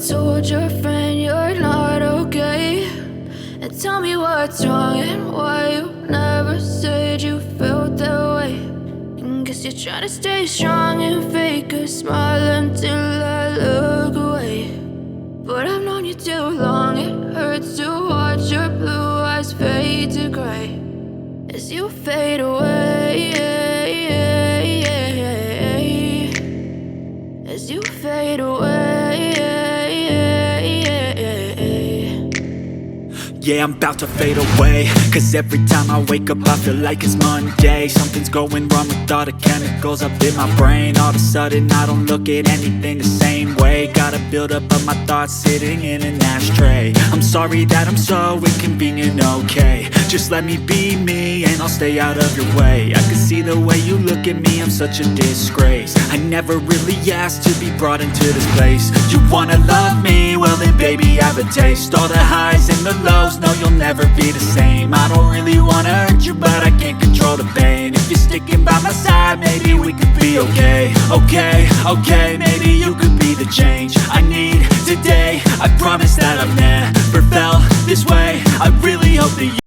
told your friend you're not okay? And tell me what's wrong and why you never said you felt that way. And guess you're trying to stay strong and fake a smile until I look away. But I've known you too long, it hurts to watch your blue eyes fade to gray as you fade away, as you fade away. Yeah, I'm about to fade away, cause every time I wake up I feel like it's Monday. Something's going wrong with all the chemicals up in my brain. All of a sudden I don't look at anything the same way. Got a buildup of my thoughts sitting in an ashtray. I'm sorry that I'm so inconvenient, okay? Just let me be me and I'll stay out of your way. I can see the way you look at me, I'm such a disgrace. I never really asked to be brought into this place. You wanna love me? Well then baby have a taste. All the highs and the lows, no you'll never be the same. I don't really wanna hurt you but I can't control the pain. If you're sticking by my side maybe we could be okay. Okay, maybe you could be the change I need today. I promise that I've never felt this way. I really hope that